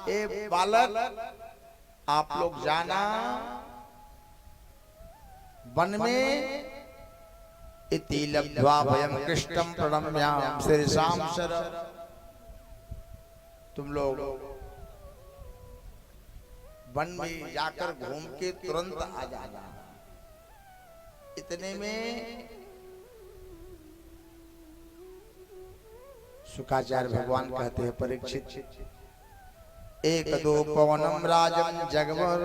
ए बालक आप लोग जाना वन में इति लब्ध्वा वयं कृष्णं प्रणम्याम शिरसाम शर। तुम लोग वन में जाकर घूम के तुरंत आ जाना। इतने में शुकाचार्य भगवान कहते हैं परीक्षित एक दो पवनम राजन जगवर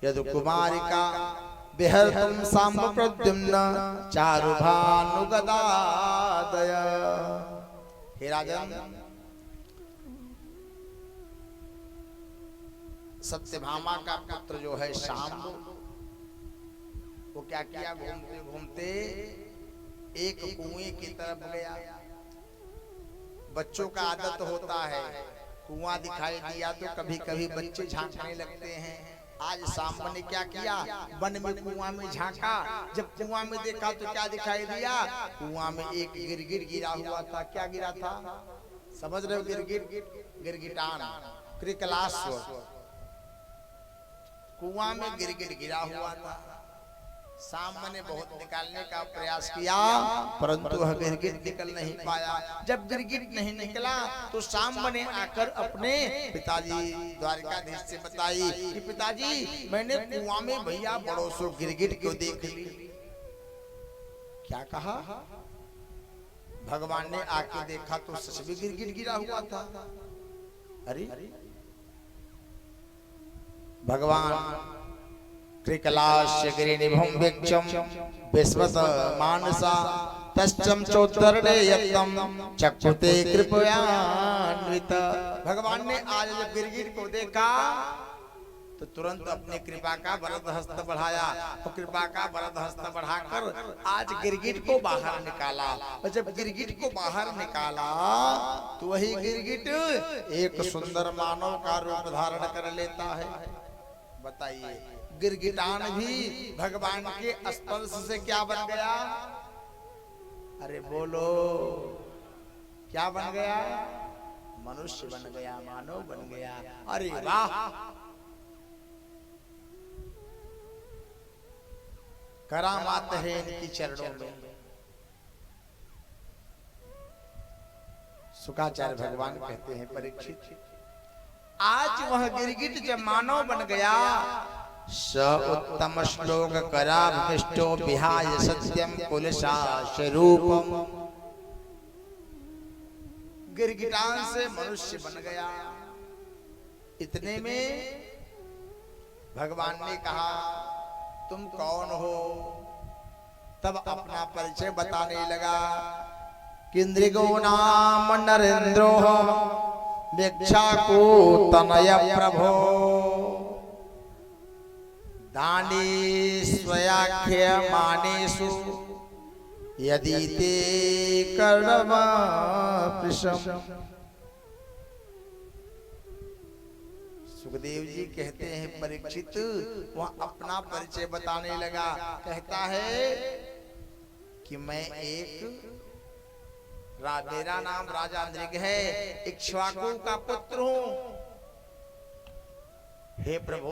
यदु कुमारिका विहर्तुम सांब प्रद्युम्न चारुभानुगदादय। हे राजन, सत्यभामा का पुत्र जो है शांब, वो क्या किया, घूमते घूमते एक कुएं की तरफ गया। बच्चों का आदत होता है, कुआं दिखाई दिया तो कभी कभी बच्चे झांकने लगते हैं। आज शाम ने क्या किया, वन में कुआं में झांका। जब कुआं में देखा तो क्या दिखाई दिया, कुआं में एक गिरगिट गिरा हुआ था। क्या गिरा था समझ रहे हो? गिरगिट, गिरगिटान, क्रिकलास्व। कुआं में गिरगिट गिरा हुआ था। शाम ने बहुत निकालने का प्रयास किया परंतु वह गिरगिट निकल नहीं पाया। जब गिरगिट नहीं निकला तो शाम ने आकर अपने पिताजी द्वारिकाधीश से बताई कि पिताजी मैंने कुआं में भैया बड़ो सो गिरगिट को देख ली। क्या कहा? भगवान ने आके देखा तो सच में गिरगिट गिरा हुआ था। अरे भगवान कृकलास्य गिरिनिभं वीक्षं विस्मत मानसा तच्चं चोत्तरणे यत्नं चक्षुते कृपयान्वित। भगवान ने आज जब गिरगिट को देखा तो तुरंत अपने कृपा का वरद हस्त बढ़ाया और कृपा का वरद हस्त बढ़ाकर आज गिरगिट को बाहर निकाला। और जब गिरगिट को बाहर निकाला तो वही गिरगिट एक सुंदर मानव का रूप धारण कर लेता है। बताइए, गिरगिटान भी भगवान के स्पर्श से क्या बन गया? अरे बोलो, क्या बन गया? मनुष्य बन गया, मानव बन गया। अरे वाह, करामात है इनकी चरणों में। शुकाचार्य भगवान कहते हैं परीक्षित, आज वह गिरगिट जब मानव बन गया, स उत्तम श्लोक कराभिष्टो विहाय सत्यम कुलशास्वरूपम। गिरगिटान से मनुष्य बन गया। इतने में भगवान ने कहा तुम कौन हो? तब अपना परिचय बताने लगा। किंद्रिगो नाम नरेंद्रो भिक्षाकू तनय प्रभो दानी स्वयाख्य मानेषु यदि ते कर्णम पृषम। सुखदेव जी कहते हैं परीक्षित, वह अपना परिचय बताने लगा। कहता है कि मैं मेरा नाम राजा नृग है, इक्ष्वाकु का पुत्र हूं। हे प्रभु,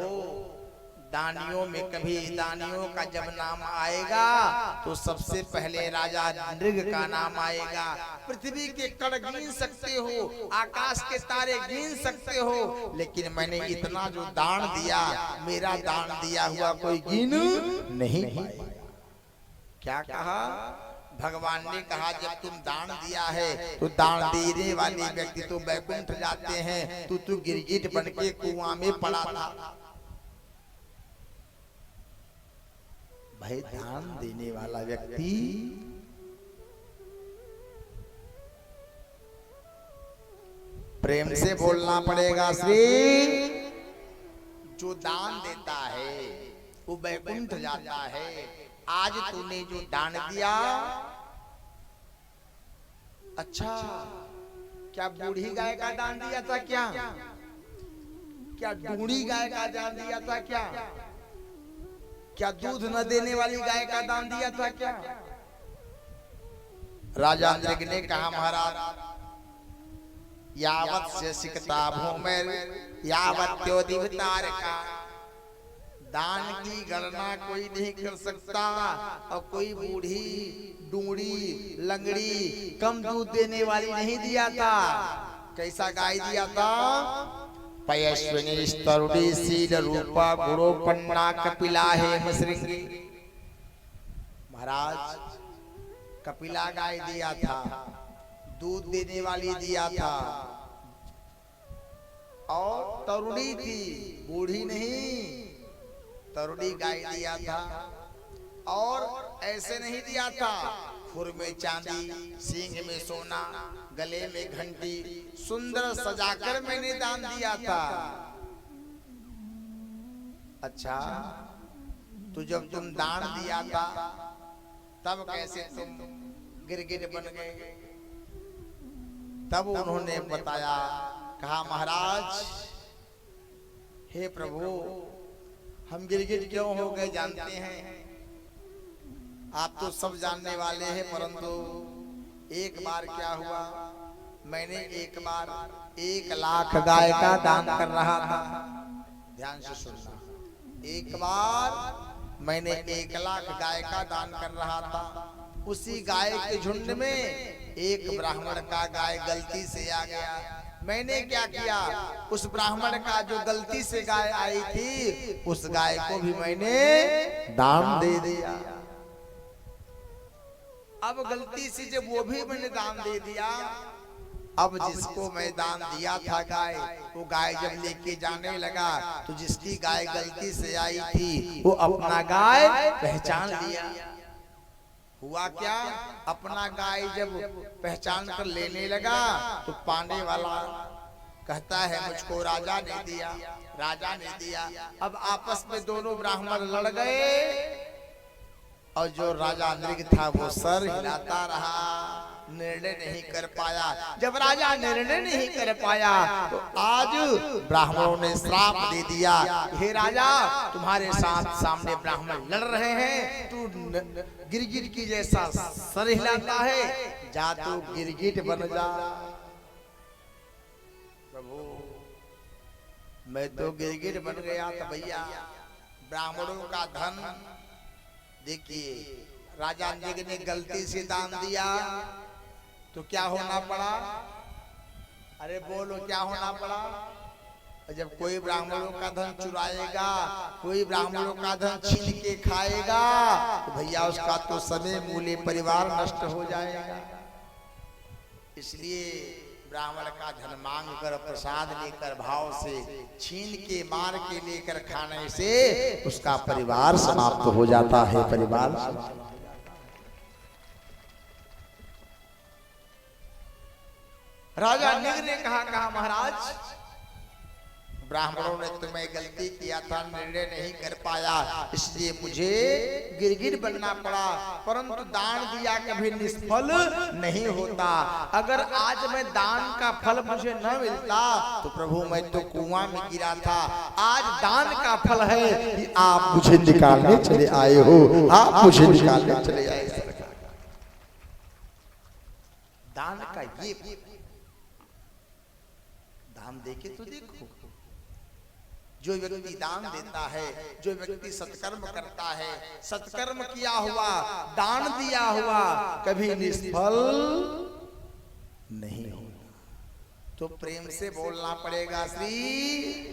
दानियों में कभी दानियों का जब नाम आएगा तो सबसे पहले राजा नृग का नाम आएगा। पृथ्वी के कण गिन सकते हो, आकाश के तारे गिन सकते हो, लेकिन मैंने इतना जो दान दिया, मेरा दान दिया हुआ कोई गिन नहीं पाएगा। क्या कहा? भगवान ने कहा जब तुम दान दिया है तो दान देने वाले व्यक्ति तो वैकुंठ जाते हैं, तू गिरगिट बन के कुआं में पड़ा था। भाई दान देने वाला व्यक्ति प्रेम से बोलना पड़ेगा श्री। जो दान देता है वो वैकुंठ जाता है। आज तूने जो दान दिया, अच्छा क्या बूढ़ी गाय का दान दिया था? क्या बूढ़ी गाय का दान दिया था? क्या दूध न देने वाली गाय का दान दिया था? क्या? राजा नृग ने कहा महाराज यावत् से सिकता भूमिर यावत्योदिवतारका। दान की गणना कोई नहीं कर सकता। और कोई बूढ़ी डूंगी लंगड़ी कम दूध देने वाली नहीं दिया था। कैसा गाय दिया था? पयस्विनी स्तरुणी सील रूपा गुरो पन्ना कपिला है मसृंगी। महाराज कपिला गाय दिया था, दूध देने वाली दिया था, और तरुणी थी, बूढ़ी नहीं, तरुणी गाय दिया था। और ऐसे नहीं दिया था खुर में चांदी, सींग में सोना, गले में घंटी, सुंदर सजाकर मैंने दान दिया था। अच्छा, तो जब तुम दान दिया था तब कैसे तुम गिरगिट बन गए? तब उन्होंने बताया, कहा महाराज हे प्रभु, हम गिरगिट क्यों हो गए जानते हैं? आप तो सब जानने वाले हैं, परंतु एक बार क्या हुआ, मैंने एक बार 1 लाख गाय का दान कर रहा था। ध्यान से सुनना, एक बार मैंने 1 लाख गाय का दान कर रहा था। उसी गाय के झुंड में एक ब्राह्मण का गाय गलती से आ गया। मैंने क्या किया, उस ब्राह्मण का जो गलती से गाय आई थी, उस गाय को भी मैंने दान दे दिया। अब गलती से जब वो भी मैंने दान दे दिया, अब जिसको मैं दान दिया था गाय, वो गाय जब लेके जाने लगा तो जिसकी गाय गलती से आई थी वो अपना गाय पहचान लिया। हुआ क्या, अपना गाय जब पहचान कर लेने लगा तो पाने वाला कहता है मुझको राजा ने दिया, राजा ने दिया। अब आपस में दोनों ब्राह्मण लड़ गए, और जो राजा नृग था वो सर हिलाता रहा, निर्णय नहीं कर पाया। जब राजा निर्णय नहीं कर पाया तो आज ब्राह्मणों ने श्राप दे दिया, हे राजा, तुम्हारे साथ सामने ब्राह्मण लड़ रहे हैं, तू गिरगिट की जैसा सर हिलाता है, जा तू गिरगिट बन जा। प्रभु मैं तो गिरगिट बन गया था भैया। ब्राह्मणों का धन देखिए, राजा नृग ने गलती से दान दिया तो क्या होना पड़ा? अरे बोलो क्या होना पड़ा? जब कोई ब्राह्मणों का धन चुराएगा, कोई ब्राह्मणों का धन छीन के खाएगा, तो भैया उसका तो समय मूल्य परिवार नष्ट हो जाएगा। इसलिए ब्राह्मण का धन मांग कर, प्रसाद लेकर, भाव से छीन के मार के लेकर खाने से उसका परिवार समाप्त हो जाता है। परिवार राजा नृग ने कहा महाराज, ब्राह्मणों ने तुम्हें गलती किया था, निर्णय नहीं कर पाया, इसलिए मुझे गिरगिट बनना पड़ा। परंतु दान दिया कभी निष्फल नहीं होता। अगर आज मैं दान का फल मुझे न मिलता तो प्रभु मैं तो कुआं में गिरा था। आज दान का फल है कि आप मुझे निकालने चले आए हो, आप मुझे निकालने चले आए। दान का ये दान देके तो देखो, जो व्यक्ति दान देता है, जो व्यक्ति सत्कर्म करता है, सत्कर्म किया हुआ, दान दिया हुआ, कभी निष्फल नहीं होता। तो प्रेम से बोलना पड़ेगा श्री